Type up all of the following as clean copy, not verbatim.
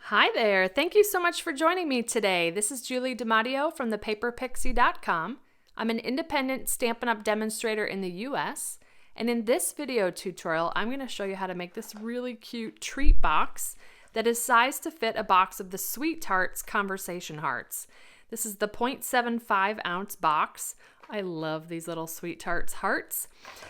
Hi there. Thank you so much for joining me today. This is Julie DiMatteo from thepaperpixie.com. I'm an independent Stampin' Up! Demonstrator in the US, and in this video tutorial, I'm going to show you how to make this really cute treat box that is sized to fit a box of the Sweetarts Conversation Hearts. This is the 0.75 ounce box. I love these little Sweetarts hearts,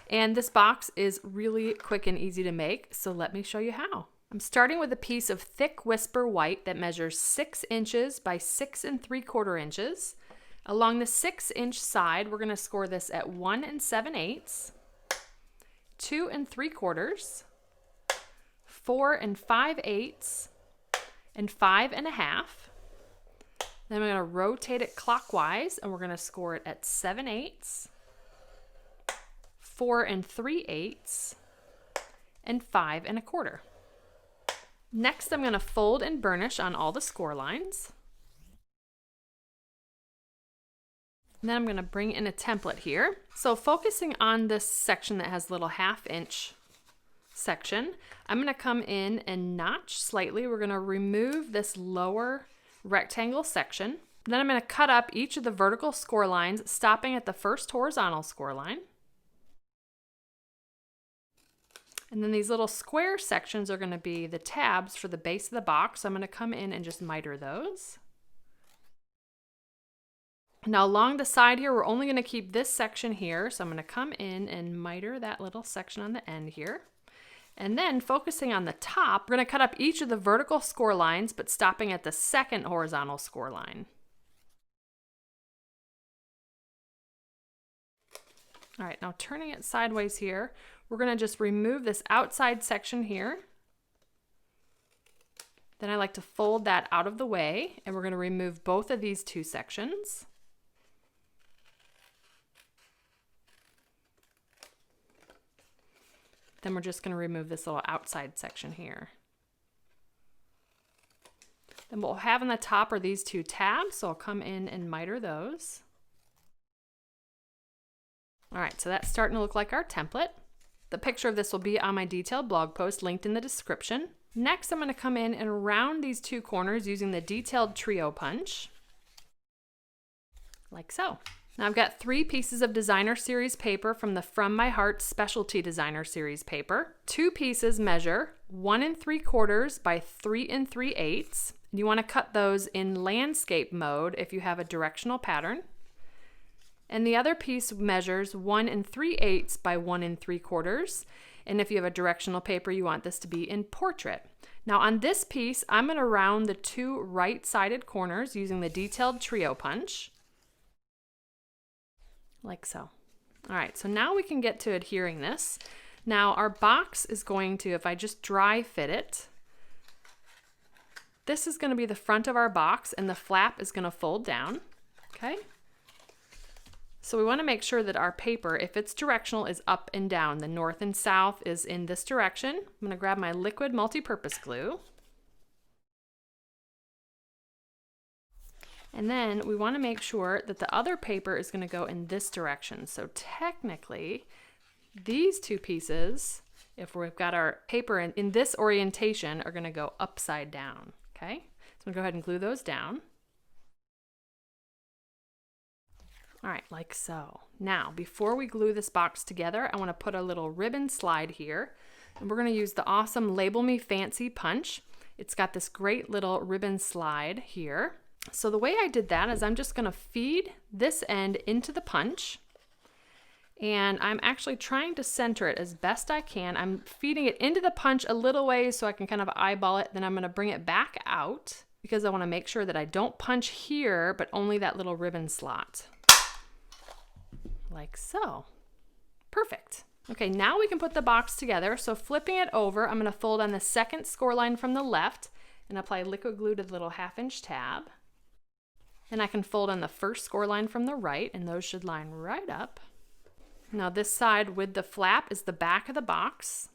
and this box is really quick and easy to make, so let me show you how. I'm starting with a piece of thick Whisper white that measures 6 inches by 6 3/4 inches. Along the 6-inch side, we're going to score this at 1 7/8, 2 3/4, 4 5/8, and 5 1/2. Then we're going to rotate it clockwise, and we're going to score it at 7/8, 4 3/8, and 5 1/4. Next, I'm going to fold and burnish on all the score lines. And then I'm going to bring in a template here. So focusing on this section that has a little 1/2 inch section, I'm going to come in and notch slightly. We're going to remove this lower rectangle section. Then I'm going to cut up each of the vertical score lines, stopping at the first horizontal score line. And then these little square sections are going to be the tabs for the base of the box. So I'm going to come in and just miter those. Now along the side here, we're only going to keep this section here. So I'm going to come in and miter that little section on the end here. And then focusing on the top, we're going to cut up each of the vertical score lines, but stopping at the second horizontal score line. All right, now turning it sideways here, we're going to just remove this outside section here. Then I like to fold that out of the way, and we're going to remove both of these two sections. Then we're just going to remove this little outside section here. Then what we'll have on the top are these two tabs, so I'll come in and miter those. All right, so that's starting to look like our template. The picture of this will be on my detailed blog post linked in the description. Next, I'm going to come in and round these two corners using the detailed trio punch, like so. Now I've got 3 pieces of designer series paper from the From My Heart Specialty Designer Series paper. 2 pieces measure 1 3/4 by 3 3/8. You want to cut those in landscape mode if you have a directional pattern. And the other piece measures 1 3/8 by 1 3/4. And if you have a directional paper, you want this to be in portrait. Now on this piece, I'm going to round the 2 right-sided corners using the detailed trio punch, like so. All right, so now we can get to adhering this. Now our box is going to, if I just dry fit it, this is going to be the front of our box, and the flap is going to fold down, okay? So we want to make sure that our paper, if it's directional, is up and down. The north and south is in this direction. I'm going to grab my liquid multi-purpose glue. And then we want to make sure that the other paper is going to go in this direction. So technically, these 2 pieces, if we've got our paper in this orientation, are going to go upside down, okay? So I'm going to go ahead and glue those down. All right, like so. Now, before we glue this box together, I want to put a little ribbon slide here, and we're going to use the awesome Label Me Fancy punch. It's got this great little ribbon slide here. So the way I did that is I'm just going to feed this end into the punch, and I'm actually trying to center it as best I can. I'm feeding it into the punch a little ways so I can kind of eyeball it. Then I'm going to bring it back out because I want to make sure that I don't punch here, but only that little ribbon slot. Like so. Perfect. Okay, now we can put the box together. So flipping it over, I'm going to fold on the second score line from the left and apply liquid glue to the little 1/2 inch tab. Then I can fold on the first score line from the right, and those should line right up. Now this side with the flap is the back of the box.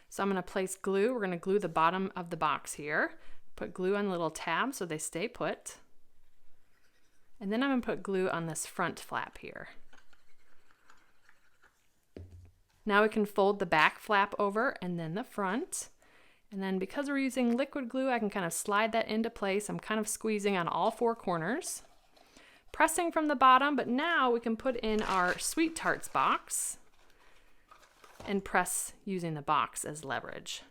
So I'm going to place glue. We're going to glue the bottom of the box here. Put glue on the little tab so they stay put. And then I'm going to put glue on this front flap here. Now we can fold the back flap over and then the front. And then because we're using liquid glue, I can kind of slide that into place. I'm kind of squeezing on all four corners, pressing from the bottom, but now we can put in our Sweetarts box and press using the box as leverage.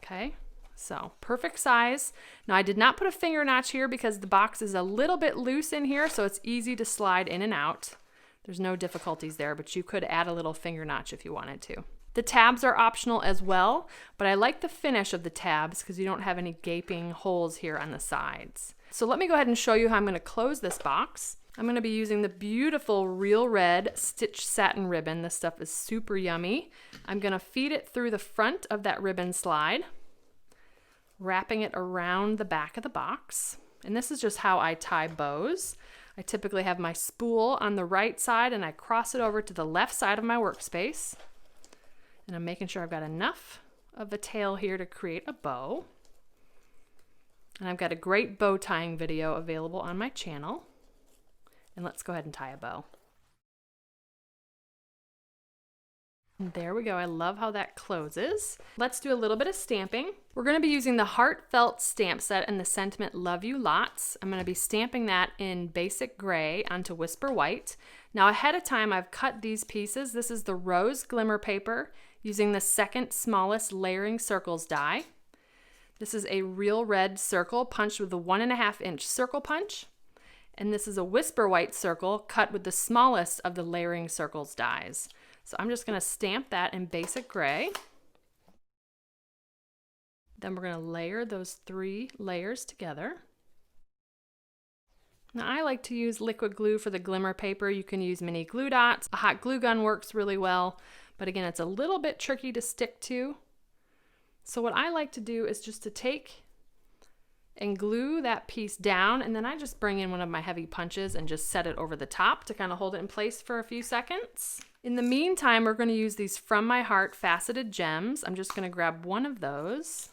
Okay, so perfect size. Now I did not put a finger notch here because the box is a little bit loose in here, so it's easy to slide in and out. There's no difficulties there, but you could add a little finger notch if you wanted to. The tabs are optional as well, but I like the finish of the tabs because you don't have any gaping holes here on the sides. So let me go ahead and show you how I'm going to close this box. I'm going to be using the beautiful Real Red stitch satin ribbon. This stuff is super yummy. I'm going to feed it through the front of that ribbon slide, wrapping it around the back of the box. And this is just how I tie bows. I typically have my spool on the right side and I cross it over to the left side of my workspace. And I'm making sure I've got enough of a tail here to create a bow. And I've got a great bow tying video available on my channel. And let's go ahead and tie a bow. And there we go. I love how that closes. Let's do a little bit of stamping. We're going to be using the Heartfelt stamp set and the sentiment Love You Lots. I'm going to be stamping that in basic gray onto Whisper White. Now ahead of time I've cut these pieces. This is the rose glimmer paper using the second smallest layering circles die. This is a Real Red circle punched with a 1.5 inch circle punch. And this is a Whisper White circle cut with the smallest of the layering circles dies. So I'm just going to stamp that in basic gray. Then we're going to layer those 3 layers together. Now I like to use liquid glue for the glimmer paper. You can use mini glue dots. A hot glue gun works really well, but again, it's a little bit tricky to stick to. So what I like to do is just to take and glue that piece down, and then I just bring in one of my heavy punches and just set it over the top to kind of hold it in place for a few seconds. In the meantime, we're going to use these From My Heart faceted gems. I'm just going to grab one of those.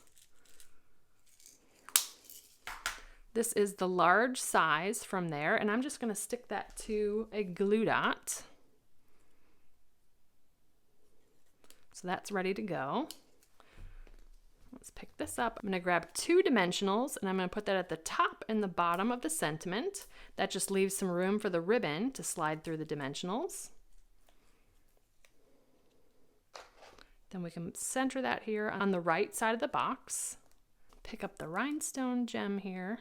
This is the large size from there, and I'm just going to stick that to a glue dot. So that's ready to go. Let's pick this up. I'm going to grab 2 dimensionals and I'm going to put that at the top and the bottom of the sentiment. That just leaves some room for the ribbon to slide through the dimensionals. Then we can center that here on the right side of the box. Pick up the rhinestone gem here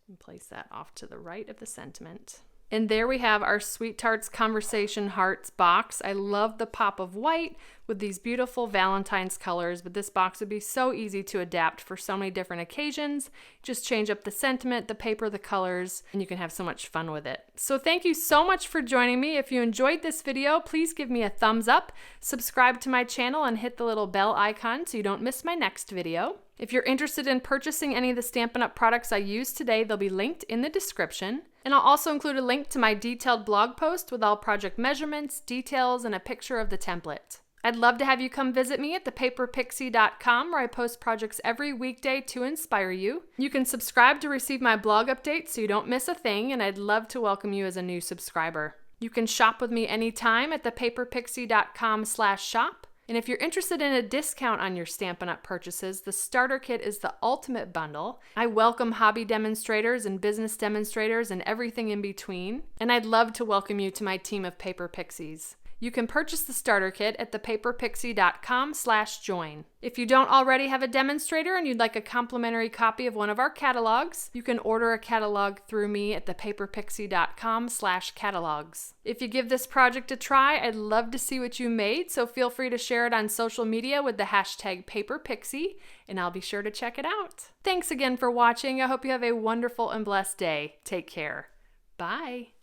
and place that off to the right of the sentiment. And there we have our Sweetarts Conversation Hearts box. I love the pop of white with these beautiful Valentine's colors, but this box would be so easy to adapt for so many different occasions. Just change up the sentiment, the paper, the colors, and you can have so much fun with it. So thank you so much for joining me. If you enjoyed this video, please give me a thumbs up, subscribe to my channel, and hit the little bell icon so you don't miss my next video. If you're interested in purchasing any of the Stampin' Up! Products I used today, they'll be linked in the description. And I'll also include a link to my detailed blog post with all project measurements, details, and a picture of the template. I'd love to have you come visit me at thepaperpixie.com, where I post projects every weekday to inspire you. You can subscribe to receive my blog updates so you don't miss a thing, and I'd love to welcome you as a new subscriber. You can shop with me anytime at thepaperpixie.com/shop. And if you're interested in a discount on your Stampin' Up! Purchases, the starter kit is the ultimate bundle. I welcome hobby demonstrators and business demonstrators and everything in between. And I'd love to welcome you to my team of Paper Pixies. You can purchase the starter kit at thepaperpixie.com/join. If you don't already have a demonstrator and you'd like a complimentary copy of one of our catalogs, you can order a catalog through me at thepaperpixie.com/catalogs. If you give this project a try, I'd love to see what you made, so feel free to share it on social media with the hashtag #PaperPixie, and I'll be sure to check it out. Thanks again for watching. I hope you have a wonderful and blessed day. Take care. Bye.